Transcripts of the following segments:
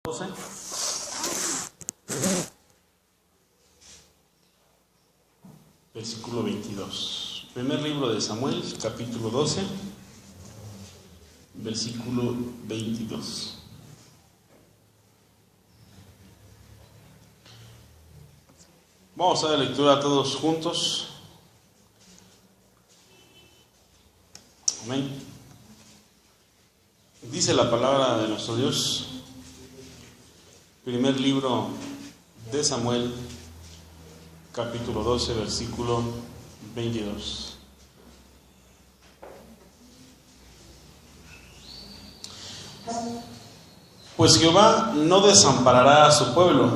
12. Versículo 22. Primer libro de Samuel, capítulo 12, versículo 22. Vamos a dar lectura todos juntos. Amén. Dice la palabra de nuestro Dios. Primer libro de Samuel, capítulo 12, versículo 22. Pues Jehová no desamparará a su pueblo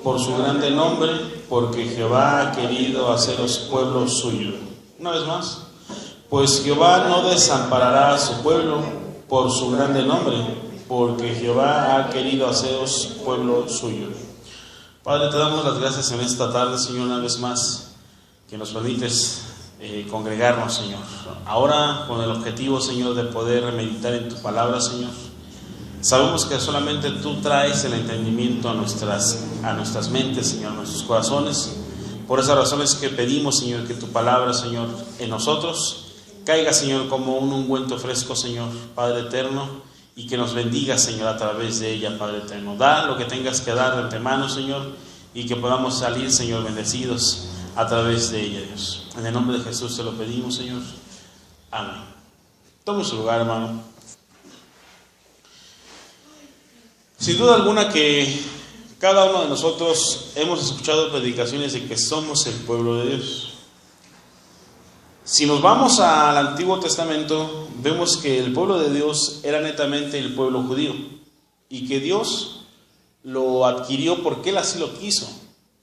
por su grande nombre, porque Jehová ha querido haceros pueblo suyo. Una vez más. Pues Jehová no desamparará a su pueblo por su grande nombre, porque Jehová ha querido haceros pueblo suyo. Padre, te damos las gracias en esta tarde, Señor, una vez más, que nos permites congregarnos, Señor. Ahora con el objetivo, Señor, de poder meditar en tu palabra, Señor. Sabemos que solamente tú traes el entendimiento a nuestras mentes, Señor, a nuestros corazones. Por esas razones que pedimos, Señor, que tu palabra, Señor, en nosotros caiga, Señor, como un ungüento fresco, Señor, Padre eterno, y que nos bendiga, Señor, a través de ella, Padre eterno. Da lo que tengas que dar de antemano, Señor, y que podamos salir, Señor, bendecidos a través de ella, Dios. En el nombre de Jesús te lo pedimos, Señor. Amén. Tome su lugar, hermano. Sin duda alguna que cada uno de nosotros hemos escuchado predicaciones de que somos el pueblo de Dios. Si nos vamos al Antiguo Testamento, vemos que el pueblo de Dios era netamente el pueblo judío y que Dios lo adquirió porque Él así lo quiso.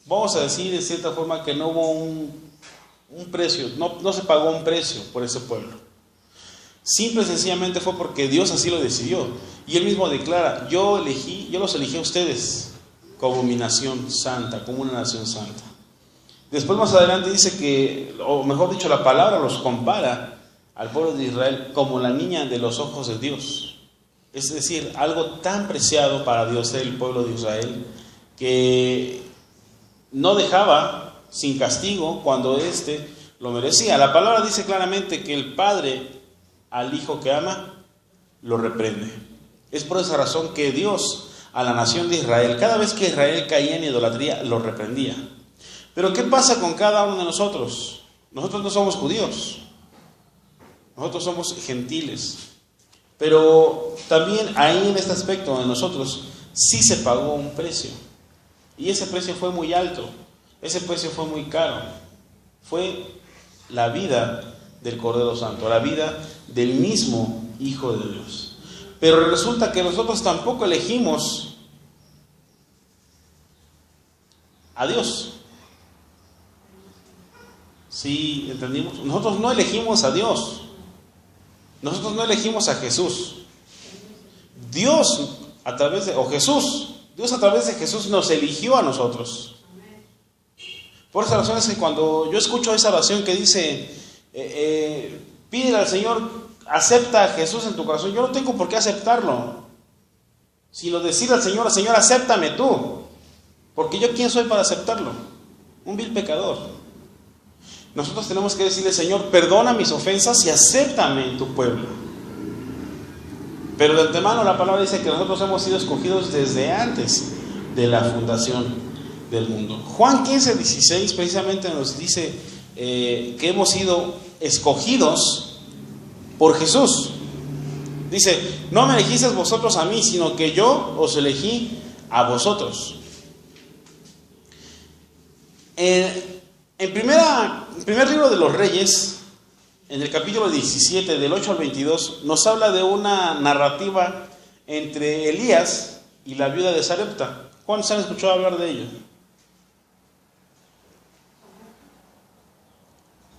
Vamos a decir de cierta forma que no hubo un precio, no se pagó un precio por ese pueblo. Simple y sencillamente fue porque Dios así lo decidió. Y Él mismo declara: yo los elegí a ustedes como mi nación santa, como una nación santa. Después más adelante dice que, o mejor dicho, la palabra los compara al pueblo de Israel como la niña de los ojos de Dios. Es decir, algo tan preciado para Dios era el pueblo de Israel, que no dejaba sin castigo cuando éste lo merecía. La palabra dice claramente que el Padre al Hijo que ama lo reprende. Es por esa razón que Dios a la nación de Israel, cada vez que Israel caía en idolatría, lo reprendía. Pero ¿qué pasa con cada uno de nosotros? Nosotros no somos judíos, nosotros somos gentiles. Pero también ahí en este aspecto de nosotros sí se pagó un precio. Y ese precio fue muy alto, ese precio fue muy caro. Fue la vida del Cordero Santo, la vida del mismo Hijo de Dios. Pero resulta que nosotros tampoco elegimos a Dios. ¿Sí entendimos? Nosotros no elegimos a Dios. Nosotros no elegimos a Jesús. Dios a través de Jesús nos eligió a nosotros. Por esa razón es que cuando yo escucho esa oración que dice pídele al Señor, acepta a Jesús en tu corazón, yo no tengo por qué aceptarlo, sino decirle al Señor: Señor, acéptame tú, porque yo quién soy para aceptarlo, un vil pecador. Nosotros tenemos que decirle: Señor, perdona mis ofensas y acéptame en tu pueblo. Pero de antemano la palabra dice que nosotros hemos sido escogidos desde antes de la fundación del mundo. Juan 15:16 precisamente nos dice que hemos sido escogidos por Jesús. Dice: no me elegisteis vosotros a mí, sino que yo os elegí a vosotros. En primer libro de los Reyes, en el capítulo 17, del 8 al 22, nos habla de una narrativa entre Elías y la viuda de Sarepta. ¿Cuántos han escuchado hablar de ello?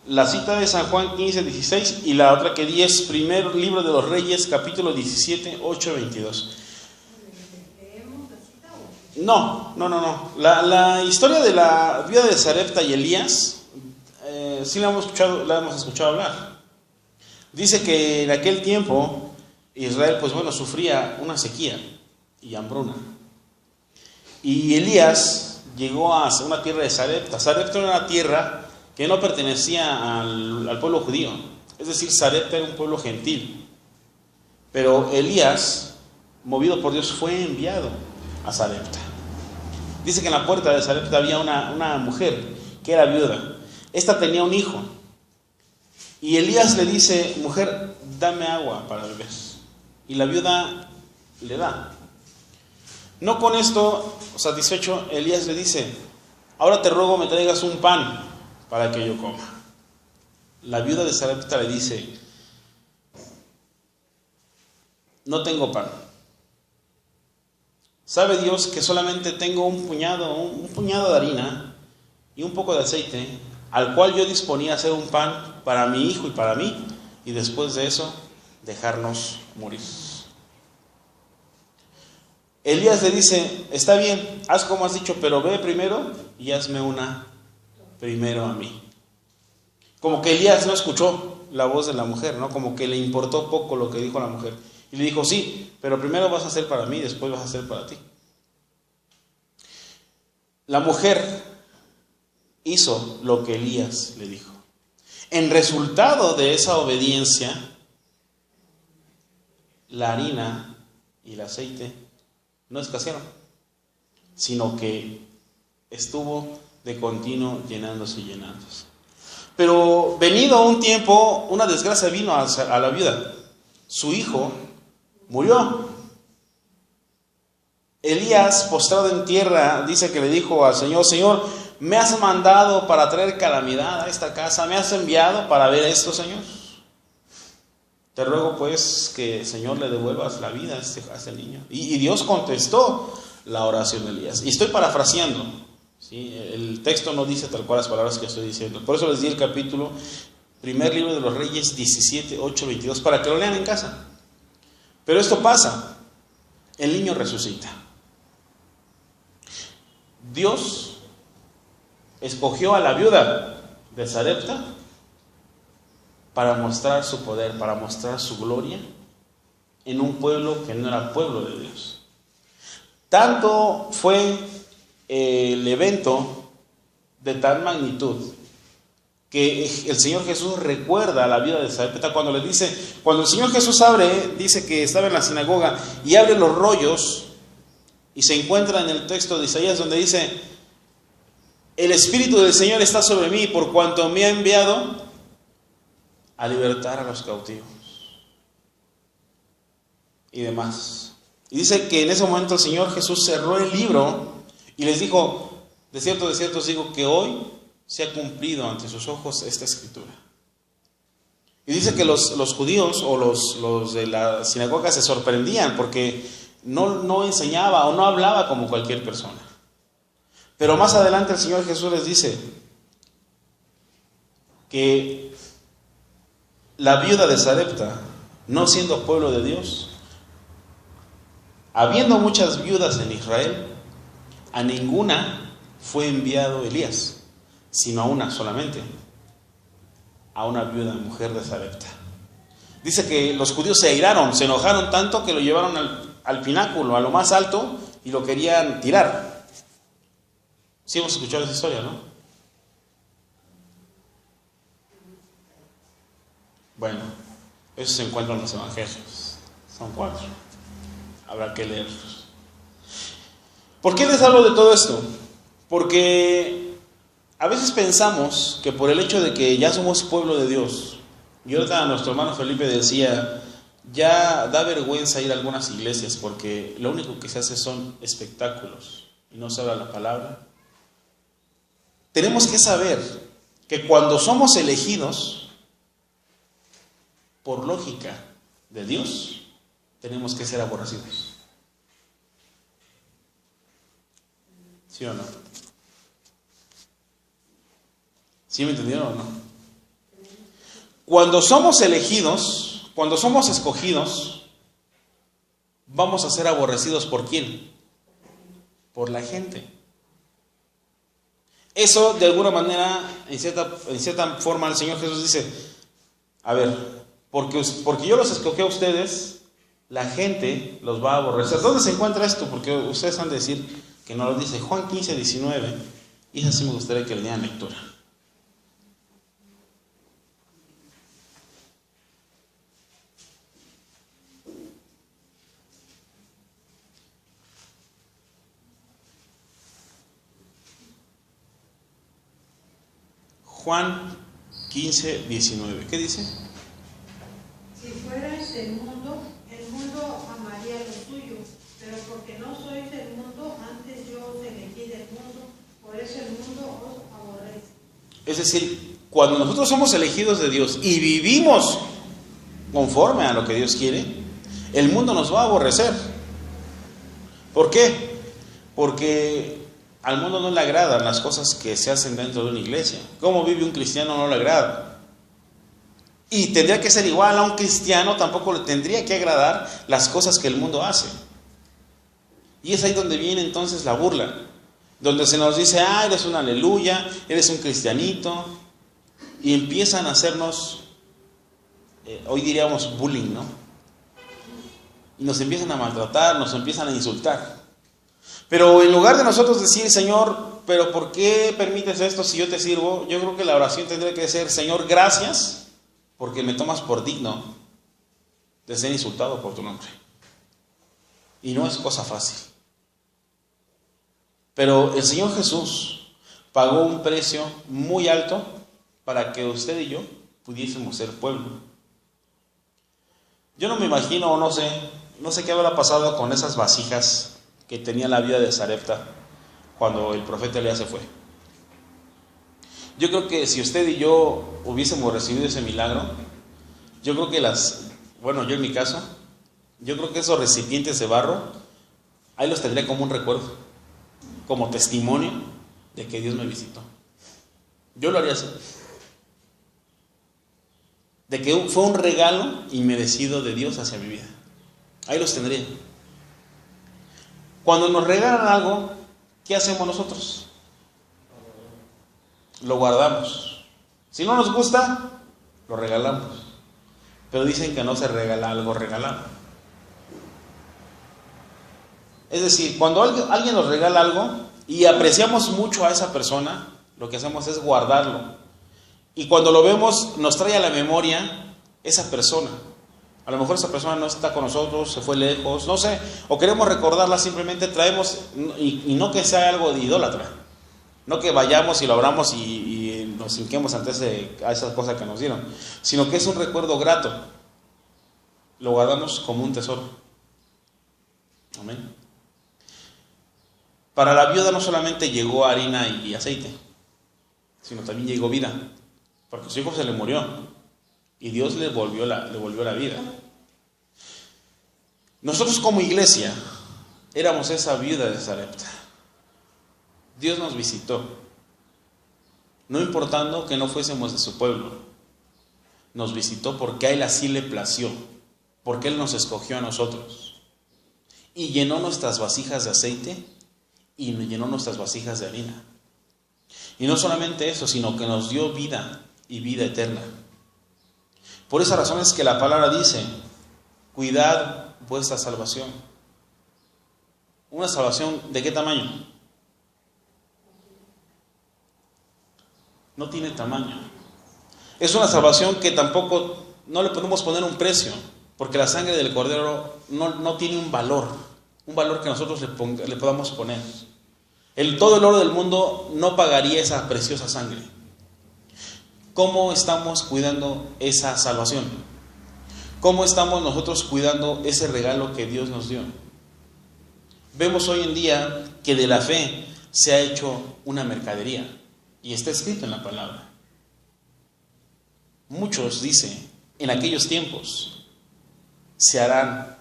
La cita de San Juan 15:16 y la otra que di es primer libro de los Reyes, capítulo 17, 8 al 22. No. La historia de la viuda de Sarepta y Elías, sí la hemos escuchado hablar. Dice que en aquel tiempo Israel, sufría una sequía y hambruna. Y Elías llegó a una tierra de Sarepta. Sarepta era una tierra que no pertenecía al pueblo judío. Es decir, Sarepta era un pueblo gentil. Pero Elías, movido por Dios, fue enviado a Sarepta. Dice que en la puerta de Sarepta había una mujer que era viuda. Esta tenía un hijo. Y Elías le dice: mujer, dame agua para beber. Y la viuda le da. No con esto satisfecho, Elías le dice: ahora te ruego me traigas un pan para que yo coma. La viuda de Sarepta le dice: no tengo pan. Sabe Dios que solamente tengo un puñado de harina y un poco de aceite, al cual yo disponía a hacer un pan para mi hijo y para mí, y después de eso dejarnos morir. Elías le dice: está bien, haz como has dicho, pero ve primero y hazme una primero a mí. Como que Elías no escuchó la voz de la mujer, ¿no? Como que le importó poco lo que dijo la mujer. Y le dijo: sí, pero primero vas a hacer para mí, después vas a hacer para ti. La mujer hizo lo que Elías le dijo. En resultado de esa obediencia, la harina y el aceite no escasearon, sino que estuvo de continuo llenándose y llenándose. Pero venido un tiempo, una desgracia vino a la viuda. Su hijo murió. Elías, postrado en tierra, dice que le dijo al Señor: Señor, ¿me has mandado para traer calamidad a esta casa? ¿Me has enviado para ver esto, Señor? Te ruego pues que, Señor, le devuelvas la vida a este niño. Y Dios contestó la oración de Elías. Y estoy parafraseando, ¿sí? El texto no dice tal cual las palabras que estoy diciendo. Por eso les di el capítulo, primer libro de los Reyes, 17, 8, 22, para que lo lean en casa. Pero esto pasa. El niño resucita. Dios escogió a la viuda de Sarepta para mostrar su poder, para mostrar su gloria en un pueblo que no era pueblo de Dios. Tanto fue el evento de tal magnitud que el Señor Jesús recuerda a la viuda de Sarepta cuando le dice, cuando el Señor Jesús dice que estaba en la sinagoga y abre los rollos y se encuentra en el texto de Isaías donde dice: el Espíritu del Señor está sobre mí por cuanto me ha enviado a libertar a los cautivos y demás. Y dice que en ese momento el Señor Jesús cerró el libro y les dijo: de cierto os digo que hoy se ha cumplido ante sus ojos esta escritura. Y dice que los judíos o los de la sinagoga se sorprendían porque no enseñaba o no hablaba como cualquier persona. Pero más adelante el Señor Jesús les dice que la viuda de Sarepta, no siendo pueblo de Dios, habiendo muchas viudas en Israel, a ninguna fue enviado Elías, sino a una solamente, a una viuda, mujer de Sarepta. Dice que los judíos se airaron, se enojaron tanto que lo llevaron al pináculo, a lo más alto, y lo querían tirar. Sí hemos escuchado esa historia, ¿no? Bueno, eso se encuentra en los evangelios. Son 4. Habrá que leerlos. ¿Por qué les hablo de todo esto? Porque a veces pensamos que por el hecho de que ya somos pueblo de Dios, y ahorita nuestro hermano Felipe decía, ya da vergüenza ir a algunas iglesias porque lo único que se hace son espectáculos y no se habla la palabra. Tenemos que saber que cuando somos elegidos, por lógica de Dios, tenemos que ser aborrecidos. ¿Sí o no? ¿Sí me entendieron o no? Cuando somos elegidos, cuando somos escogidos, vamos a ser aborrecidos ¿por quién? Por la gente. Eso de alguna manera, en cierta forma el Señor Jesús dice, a ver, porque yo los escogí a ustedes, la gente los va a aborrecer. ¿Dónde se encuentra esto? Porque ustedes han de decir, que nos lo dice Juan 15, 19, y esa sí me gustaría que le dieran lectura. Juan 15, 19. ¿Qué dice? Si fuerais del mundo, el mundo amaría lo suyo, pero porque no sois del mundo, antes yo os elegí del mundo, por eso el mundo os aborrece. Es decir, cuando nosotros somos elegidos de Dios y vivimos conforme a lo que Dios quiere, el mundo nos va a aborrecer. ¿Por qué? Porque al mundo no le agradan las cosas que se hacen dentro de una iglesia. ¿Cómo vive un cristiano? No le agrada. Y tendría que ser igual a un cristiano, tampoco le tendría que agradar las cosas que el mundo hace. Y es ahí donde viene entonces la burla, donde se nos dice, eres un aleluya, eres un cristianito, y empiezan a hacernos, hoy diríamos bullying, ¿no? Y nos empiezan a maltratar, nos empiezan a insultar. Pero en lugar de nosotros decir, Señor, pero ¿por qué permites esto si yo te sirvo? Yo creo que la oración tendría que ser, Señor, gracias, porque me tomas por digno de ser insultado por tu nombre. Y no es cosa fácil. Pero el Señor Jesús pagó un precio muy alto para que usted y yo pudiésemos ser pueblo. Yo no me imagino, o no sé qué habrá pasado con esas vasijas que tenía la vida de Sarepta cuando el profeta Elías se fue. Yo creo que si usted y yo hubiésemos recibido ese milagro, yo creo que yo en mi caso, yo creo que esos recipientes de barro, ahí los tendría como un recuerdo, como testimonio de que Dios me visitó. Yo lo haría así. De que fue un regalo inmerecido de Dios hacia mi vida. Ahí los tendría. Cuando nos regalan algo, ¿qué hacemos nosotros? Lo guardamos. Si no nos gusta, lo regalamos. Pero dicen que no se regala algo regalado. Es decir, cuando alguien nos regala algo y apreciamos mucho a esa persona, lo que hacemos es guardarlo. Y cuando lo vemos, nos trae a la memoria esa persona. A lo mejor esa persona no está con nosotros, se fue lejos, no sé, o queremos recordarla, simplemente traemos, y no que sea algo de idólatra, no que vayamos y lo abramos y nos hinquemos ante a esas cosas que nos dieron, sino que es un recuerdo grato, lo guardamos como un tesoro. Amén. Para la viuda no solamente llegó harina y aceite, sino también llegó vida, porque su hijo se le murió. Y Dios le volvió la vida. Nosotros como iglesia éramos esa viuda de Sarepta. Dios nos visitó, no importando que no fuésemos de su pueblo. Nos visitó porque a Él así le plació, porque Él nos escogió a nosotros. Y llenó nuestras vasijas de aceite y llenó nuestras vasijas de harina. Y no solamente eso, sino que nos dio vida y vida eterna. Por esa razón es que la palabra dice, cuidad vuestra salvación. ¿Una salvación de qué tamaño? No tiene tamaño. Es una salvación que tampoco, no le podemos poner un precio, porque la sangre del Cordero no tiene un valor que nosotros le podamos poner. Todo el oro del mundo no pagaría esa preciosa sangre. ¿Cómo estamos cuidando esa salvación? ¿Cómo estamos nosotros cuidando ese regalo que Dios nos dio? Vemos hoy en día que de la fe se ha hecho una mercadería, y está escrito en la palabra. Muchos dicen, en aquellos tiempos se harán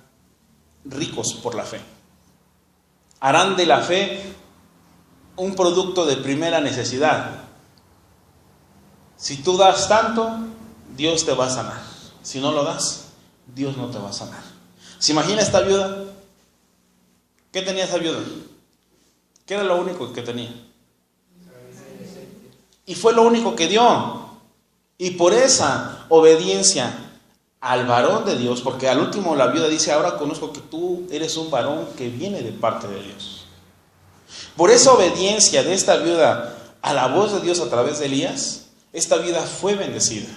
ricos por la fe. Harán de la fe un producto de primera necesidad. Si tú das tanto, Dios te va a sanar. Si no lo das, Dios no te va a sanar. ¿Se imagina esta viuda? ¿Qué tenía esa viuda? ¿Qué era lo único que tenía? Y fue lo único que dio. Y por esa obediencia al varón de Dios, porque al último la viuda dice, ahora conozco que tú eres un varón que viene de parte de Dios. Por esa obediencia de esta viuda a la voz de Dios a través de Elías, esta viuda fue bendecida.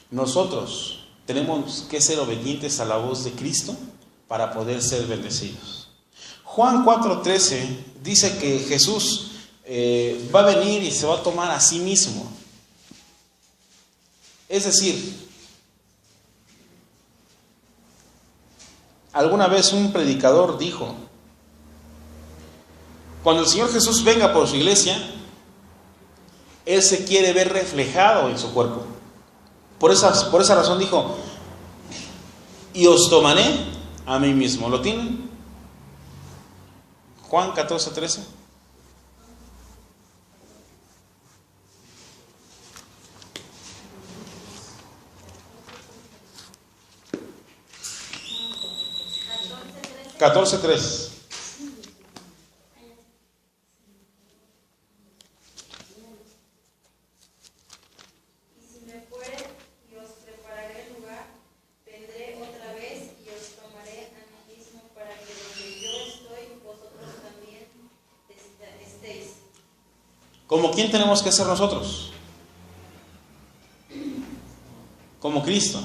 Nosotros tenemos que ser obedientes a la voz de Cristo para poder ser bendecidos. Juan 4:13 dice que Jesús va a venir y se va a tomar a sí mismo. Es decir, alguna vez un predicador dijo, cuando el Señor Jesús venga por su iglesia, Él se quiere ver reflejado en su cuerpo. Por esa razón dijo, y os tomaré a mí mismo. ¿Lo tienen? Juan 14:13. (14:3) ¿Como quién tenemos que ser nosotros? Como Cristo.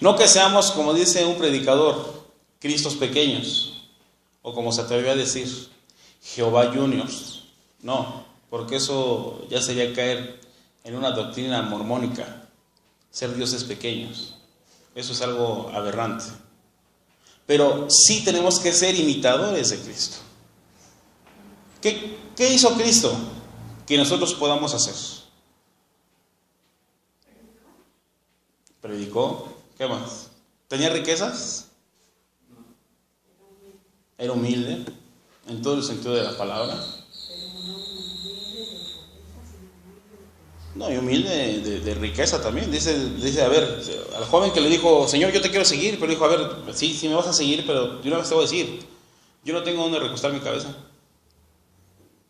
No que seamos, como dice un predicador, Cristos pequeños, o como se atrevió a decir, Jehová Juniors. No, porque eso ya sería caer en una doctrina mormónica, ser dioses pequeños. Eso es algo aberrante. Pero sí tenemos que ser imitadores de Cristo. ¿Qué hizo Cristo que nosotros podamos hacer? Predicó. ¿Qué más? ¿Tenía riquezas? Era humilde en todo el sentido de la palabra. No, y humilde de riqueza también. Dice, a ver, al joven que le dijo, Señor, yo te quiero seguir, pero dijo, a ver, sí me vas a seguir, pero yo una vez te voy a decir, yo no tengo donde recostar mi cabeza.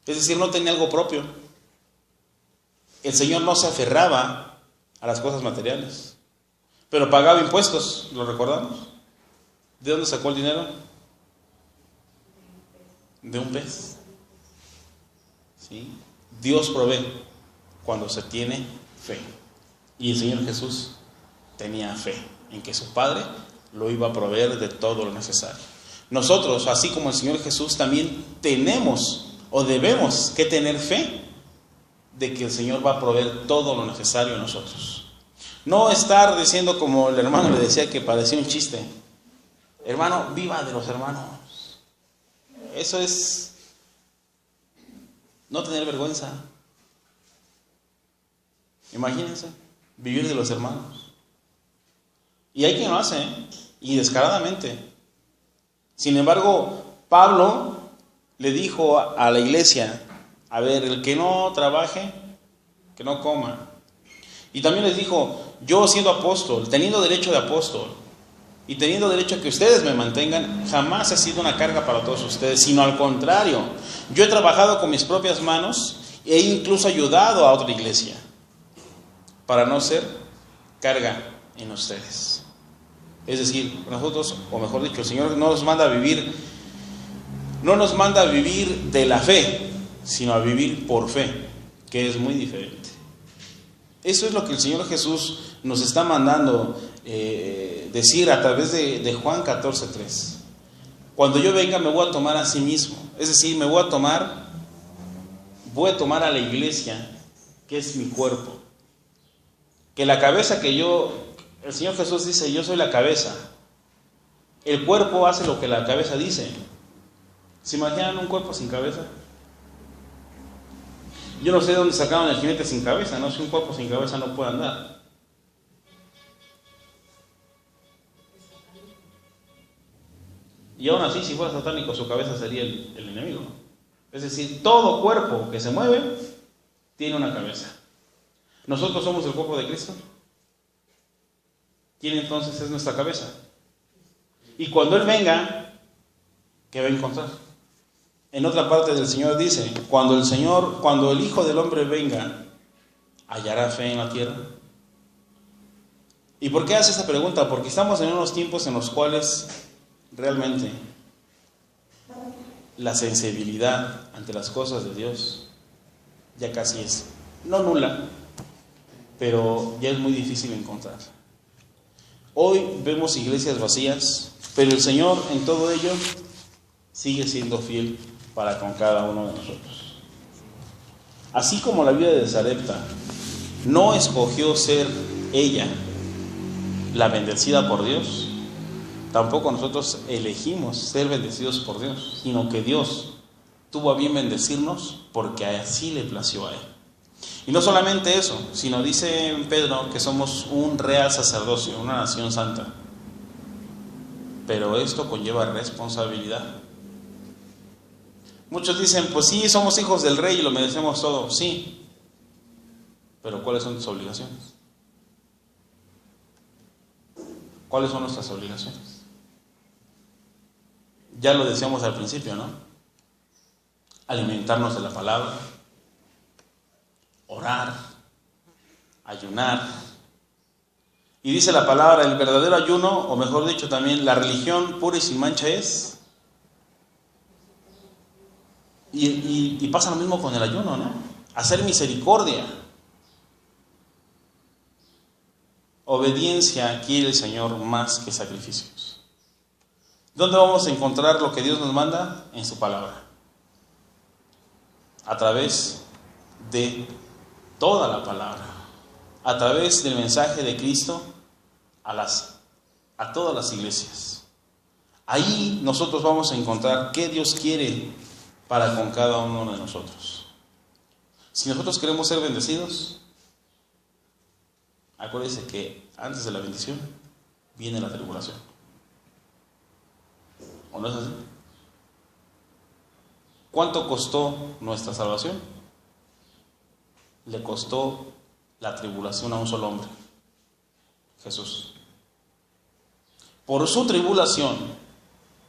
Es decir, no tenía algo propio. El Señor no se aferraba a las cosas materiales, pero pagaba impuestos, ¿lo recordamos? ¿De dónde sacó el dinero? De un pez. ¿Sí? Dios provee cuando se tiene fe. Y el Señor Jesús tenía fe en que su Padre lo iba a proveer de todo lo necesario. Nosotros, así como el Señor Jesús, también tenemos o debemos que tener fe de que el Señor va a proveer todo lo necesario a nosotros. No estar diciendo como el hermano le decía que parecía un chiste. Hermano, viva de los hermanos. Eso es no tener vergüenza. Imagínense, vivir de los hermanos. Y hay quien lo hace, y descaradamente. Sin embargo, Pablo le dijo a la iglesia, a ver, el que no trabaje, que no coma. Y también les dijo, yo siendo apóstol, teniendo derecho de apóstol, y teniendo derecho a que ustedes me mantengan, jamás he sido una carga para todos ustedes, sino al contrario, yo he trabajado con mis propias manos e incluso ayudado a otra iglesia, para no ser carga en ustedes. Es decir, nosotros, o mejor dicho, el Señor no nos manda a vivir de la fe, sino a vivir por fe, que es muy diferente. Eso es lo que el Señor Jesús nos está mandando decir a través de Juan 14:3. Cuando yo venga me voy a tomar a sí mismo, es decir, voy a tomar a la iglesia, que es mi cuerpo. Que la cabeza el Señor Jesús dice, yo soy la cabeza. El cuerpo hace lo que la cabeza dice. ¿Se imaginan un cuerpo sin cabeza? Yo no sé de dónde sacaron el jinete sin cabeza, ¿no? Si un cuerpo sin cabeza no puede andar. Y aún así, si fuera satánico, su cabeza sería el enemigo. Es decir, todo cuerpo que se mueve tiene una cabeza. ¿Nosotros somos el cuerpo de Cristo? ¿Quién entonces es nuestra cabeza? Y cuando Él venga, ¿qué va a encontrar? En otra parte del Señor dice, cuando el Hijo del Hombre venga, ¿hallará fe en la tierra? ¿Y por qué hace esta pregunta? Porque estamos en unos tiempos en los cuales realmente la sensibilidad ante las cosas de Dios ya casi es, no nula, pero ya es muy difícil encontrar. Hoy vemos iglesias vacías, pero el Señor en todo ello sigue siendo fiel para con cada uno de nosotros. Así como la vida de Sarepta no escogió ser ella la bendecida por Dios, tampoco nosotros elegimos ser bendecidos por Dios, sino que Dios tuvo a bien bendecirnos porque así le plació a Él. Y no solamente eso, sino dice Pedro que somos un real sacerdocio, una nación santa. Pero esto conlleva responsabilidad. Muchos dicen, pues sí, somos hijos del rey y lo merecemos todo. Sí, pero ¿cuáles son tus obligaciones? ¿Cuáles son nuestras obligaciones? Ya lo decíamos al principio, ¿no? Alimentarnos de la palabra, orar, ayunar. Y dice la palabra, el verdadero ayuno, o mejor dicho también, la religión pura y sin mancha es. Y pasa lo mismo con el ayuno, ¿no? Hacer misericordia. Obediencia quiere el Señor más que sacrificios. ¿Dónde vamos a encontrar lo que Dios nos manda? En su palabra. A través de toda la palabra. A través del mensaje de Cristo a todas las iglesias. Ahí nosotros vamos a encontrar qué Dios quiere para con cada uno de nosotros. Si nosotros queremos ser bendecidos, acuérdense que antes de la bendición viene la tribulación. ¿O no es así? ¿Cuánto costó nuestra salvación? Le costó la tribulación a un solo hombre, Jesús. Por su tribulación,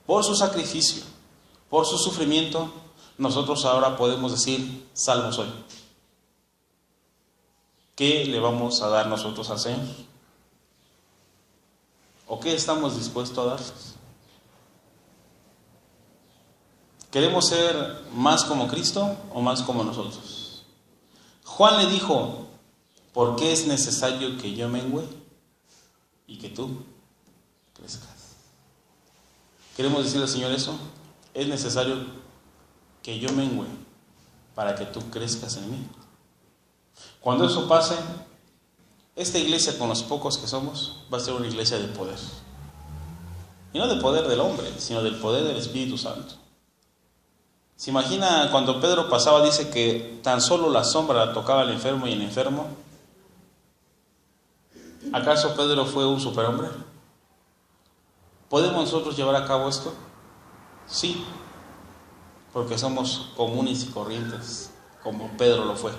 por su sacrificio, por su sufrimiento, nosotros ahora podemos decir, salvo soy. ¿Qué le vamos a dar nosotros al Señor? ¿O qué estamos dispuestos a darles? ¿Queremos ser más como Cristo o más como nosotros? Juan le dijo, ¿por qué es necesario que yo mengüe y que tú crezcas? ¿Queremos decirle al Señor eso? Es necesario que yo mengüe para que tú crezcas en mí. Cuando eso pase, esta iglesia con los pocos que somos va a ser una iglesia de poder. Y no del poder del hombre, sino del poder del Espíritu Santo. ¿Se imagina cuando Pedro pasaba, dice que tan solo la sombra tocaba al enfermo y el enfermo? ¿Acaso Pedro fue un superhombre? ¿Podemos nosotros llevar a cabo esto? Sí, porque somos comunes y corrientes, como Pedro lo fue.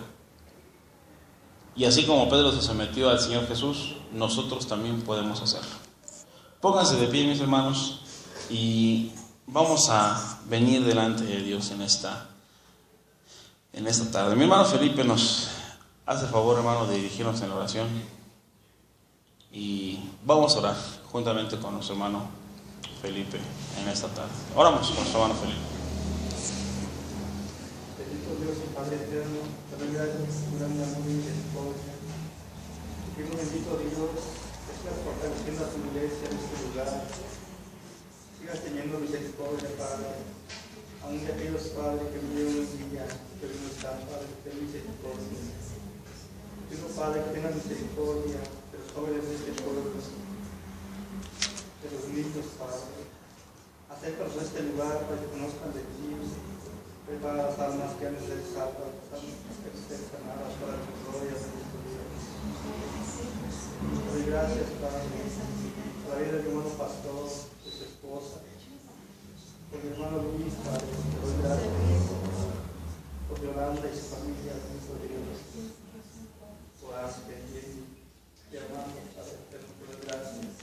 Y así como Pedro se sometió al Señor Jesús, nosotros también podemos hacerlo. Pónganse de pie, mis hermanos, y vamos a venir delante de Dios en esta tarde. Mi hermano Felipe nos hace el favor, hermano, de dirigirnos en la oración. Y vamos a orar juntamente con nuestro hermano Felipe en esta tarde. Oramos con nuestro hermano Felipe. Bendito Dios y Padre eterno, te doy gracias por tu gran amor y misericordia. Te pido, bendito Dios, que sigas fortaleciendo a tu iglesia en este lugar. Sigas teniendo misericordia, Padre. Aún de aquellos, Padre, que murieron un día, que hoy no están, Padre, que ten misericordia. Te pido, Padre, que tengas misericordia de los jóvenes de este pueblo, de los niños, Padre. Acércalos a este lugar para que conozcan de ti. Prepara las almas que han de ser salvas, las almas que han de ser sanadas para tu gloria, bendito Dios. Doy gracias, Padre, por la vida de mi hermano pastor, de su esposa, por mi hermano Luis, Padre, te doy gracias por Yolanda y su familia, bendito Dios, por Aspen y hermano, Padre, te doy gracias,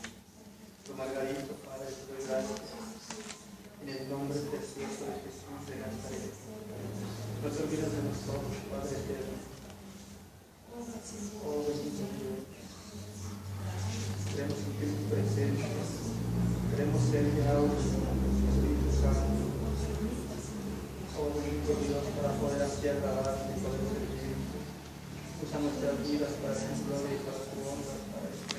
por Margarito, Padre, te doy gracias. En el nombre precioso de Jesús de Nazaret. No te olvides de nosotros, Padre eterno. Oh, bendito Dios. Queremos sentir tu presencia. Queremos ser guiados por tu Espíritu Santo. así agradarte y poder servirte. Usa nuestras vidas para tu gloria y para tu honra, Padre.